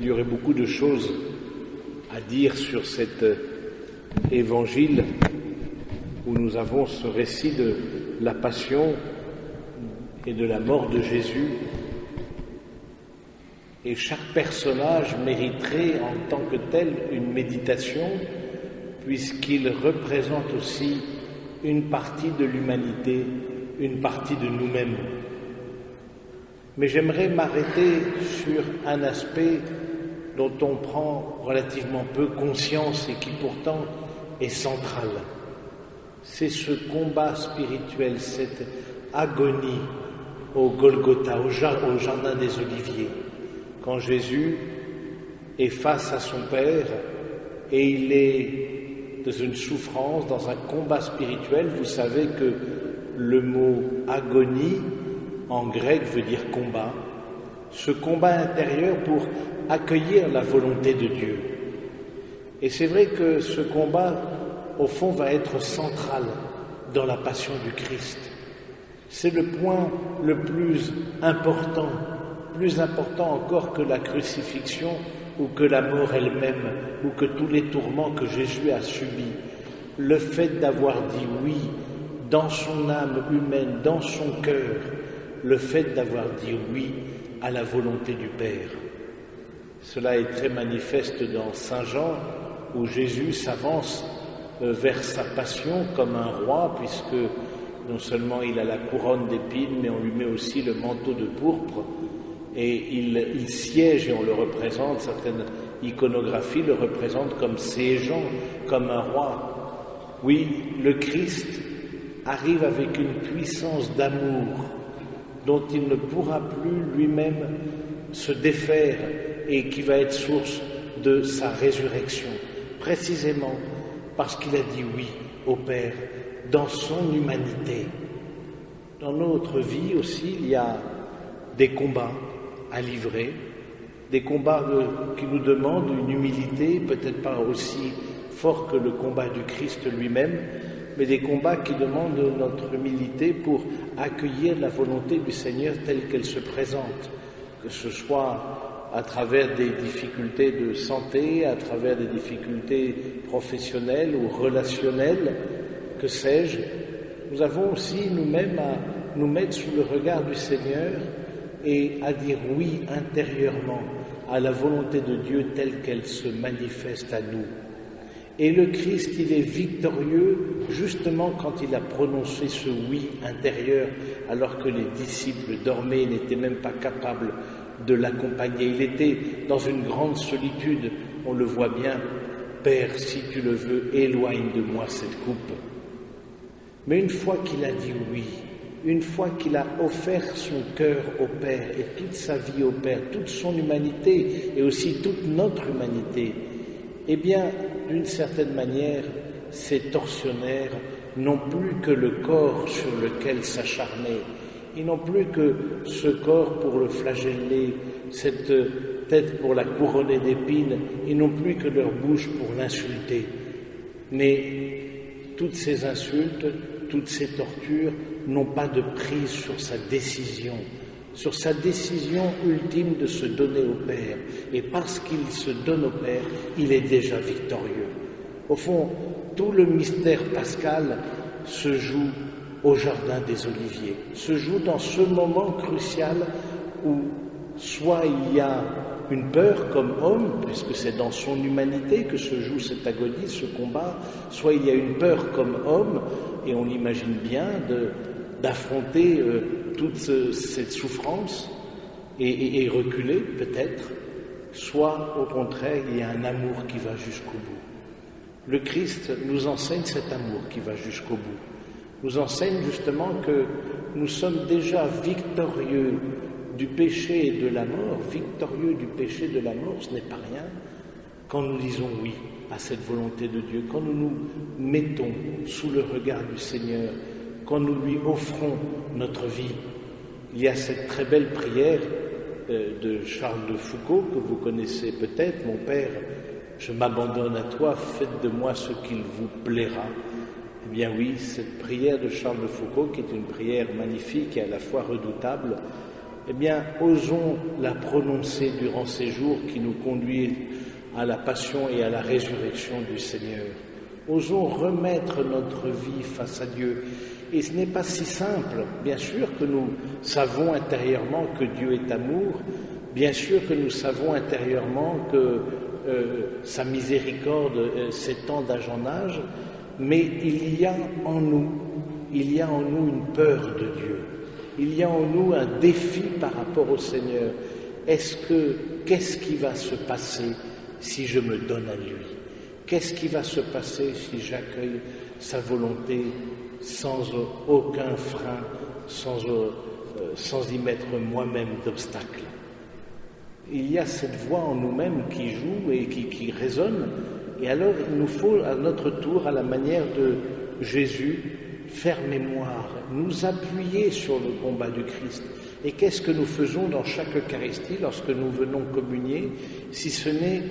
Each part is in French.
Il y aurait beaucoup de choses à dire sur cet évangile où nous avons ce récit de la passion et de la mort de Jésus. Et chaque personnage mériterait en tant que tel une méditation, puisqu'il représente aussi une partie de l'humanité, une partie de nous-mêmes. Mais j'aimerais m'arrêter sur un aspect dont on prend relativement peu conscience et qui pourtant est central. C'est ce combat spirituel, cette agonie au Golgotha, au jardin des Oliviers, quand Jésus est face à son Père et il est dans une souffrance, dans un combat spirituel. Vous savez que le mot agonie en grec veut dire combat, ce combat intérieur pour accueillir la volonté de Dieu. Et c'est vrai que ce combat, au fond, va être central dans la passion du Christ. C'est le point le plus important encore que la crucifixion ou que la mort elle-même, ou que tous les tourments que Jésus a subis. Le fait d'avoir dit oui dans son âme humaine, dans son cœur, le fait d'avoir dit oui à la volonté du Père. Cela est très manifeste dans Saint Jean, où Jésus s'avance vers sa passion comme un roi, puisque non seulement il a la couronne d'épines, mais on lui met aussi le manteau de pourpre, et il siège, et on le représente, certaines iconographies le représentent comme siégeant, comme un roi. Oui, le Christ arrive avec une puissance d'amour dont il ne pourra plus lui-même se défaire et qui va être source de sa résurrection, précisément parce qu'il a dit oui au Père dans son humanité. Dans notre vie aussi, il y a des combats à livrer, des combats qui nous demandent une humilité, peut-être pas aussi fort que le combat du Christ lui-même, mais des combats qui demandent notre humilité pour accueillir la volonté du Seigneur telle qu'elle se présente, que ce soit à travers des difficultés de santé, à travers des difficultés professionnelles ou relationnelles, que sais-je. Nous avons aussi nous-mêmes à nous mettre sous le regard du Seigneur et à dire oui intérieurement à la volonté de Dieu telle qu'elle se manifeste à nous. Et le Christ, il est victorieux justement quand il a prononcé ce oui intérieur, alors que les disciples dormaient et n'étaient même pas capables de l'accompagner. Il était dans une grande solitude, on le voit bien. Père, si tu le veux, éloigne de moi cette coupe. Mais une fois qu'il a dit oui, une fois qu'il a offert son cœur au Père et toute sa vie au Père, toute son humanité et aussi toute notre humanité, eh bien, d'une certaine manière, ces tortionnaires n'ont plus que le corps sur lequel s'acharner. Ils n'ont plus que ce corps pour le flageller, cette tête pour la couronner d'épines. Ils n'ont plus que leur bouche pour l'insulter. Mais toutes ces insultes, toutes ces tortures n'ont pas de prise sur sa décision ultime de se donner au Père. Et parce qu'il se donne au Père, il est déjà victorieux. Au fond, tout le mystère pascal se joue au jardin des Oliviers, se joue dans ce moment crucial où soit il y a une peur comme homme, puisque c'est dans son humanité que se joue cette agonie, ce combat, soit il y a une peur comme homme, et on l'imagine bien, d'affronter toute cette souffrance et reculer peut-être, soit au contraire il y a un amour qui va jusqu'au bout. Le Christ nous enseigne cet amour qui va jusqu'au bout, nous enseigne justement que nous sommes déjà victorieux du péché et de la mort, victorieux du péché et de la mort, ce n'est pas rien, quand nous disons oui à cette volonté de Dieu, quand nous nous mettons sous le regard du Seigneur, quand nous lui offrons notre vie. Il y a cette très belle prière de Charles de Foucault que vous connaissez peut-être, « Mon Père, je m'abandonne à toi, faites de moi ce qu'il vous plaira ». Eh bien oui, cette prière de Charles de Foucault, qui est une prière magnifique et à la fois redoutable, eh bien, osons la prononcer durant ces jours qui nous conduisent à la passion et à la résurrection du Seigneur. Osons remettre notre vie face à Dieu. Et ce n'est pas si simple. Bien sûr que nous savons intérieurement que Dieu est amour, bien sûr que nous savons intérieurement que sa miséricorde s'étend d'âge en âge, mais il y a en nous une peur de Dieu. Il y a en nous un défi par rapport au Seigneur. Qu'est-ce qui va se passer si je me donne à lui? Qu'est-ce qui va se passer si j'accueille sa volonté sans aucun frein, sans y mettre moi-même d'obstacle? Il y a cette voix en nous-mêmes qui joue et qui résonne, et alors il nous faut à notre tour, à la manière de Jésus, faire mémoire, nous appuyer sur le combat du Christ. Et qu'est-ce que nous faisons dans chaque Eucharistie lorsque nous venons communier, si ce n'est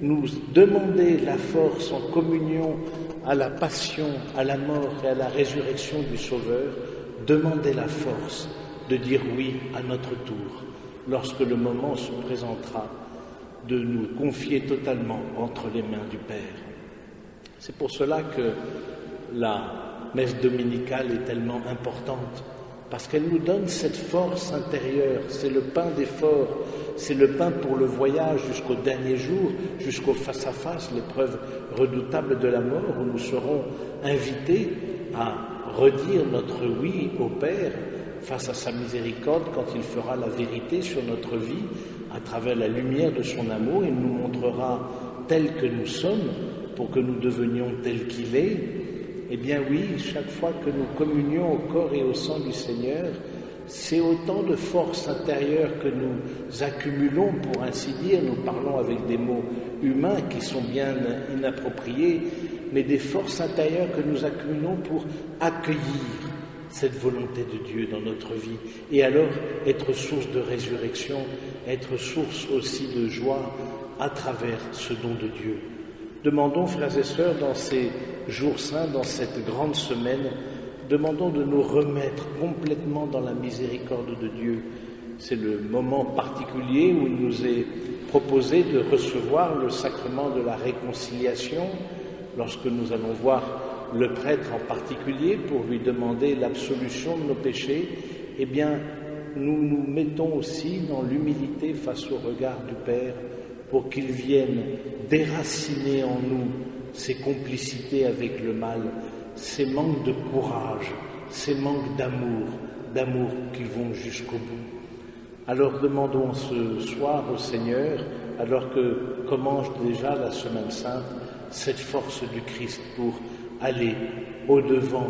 nous demander la force en communion à la passion, à la mort et à la résurrection du Sauveur, demander la force de dire oui à notre tour, lorsque le moment se présentera, de nous confier totalement entre les mains du Père. C'est pour cela que la messe dominicale est tellement importante, parce qu'elle nous donne cette force intérieure. C'est le pain d'effort, c'est le pain pour le voyage jusqu'au dernier jour, jusqu'au face-à-face, l'épreuve redoutable de la mort, où nous serons invités à redire notre oui au Père face à sa miséricorde quand il fera la vérité sur notre vie à travers la lumière de son amour. Il nous montrera tels que nous sommes pour que nous devenions tels qu'il est. Eh bien oui, chaque fois que nous communions au corps et au sang du Seigneur, c'est autant de force intérieure que nous accumulons, pour ainsi dire. Nous parlons avec des mots humains qui sont bien inappropriés, mais des forces intérieures que nous accumulons pour accueillir cette volonté de Dieu dans notre vie, et alors être source de résurrection, être source aussi de joie à travers ce don de Dieu. Demandons, frères et sœurs, dans ces jours saints, dans cette grande semaine, demandons de nous remettre complètement dans la miséricorde de Dieu. C'est le moment particulier où il nous est proposé de recevoir le sacrement de la réconciliation, lorsque nous allons voir le prêtre en particulier pour lui demander l'absolution de nos péchés. Eh bien, nous nous mettons aussi dans l'humilité face au regard du Père pour qu'il vienne déraciner en nous ces complicités avec le mal, ces manques de courage, ces manques d'amour qui vont jusqu'au bout. Alors demandons ce soir au Seigneur, alors que commence déjà la Semaine Sainte, cette force du Christ pour aller au-devant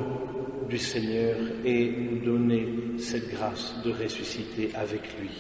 du Seigneur et nous donner cette grâce de ressusciter avec lui.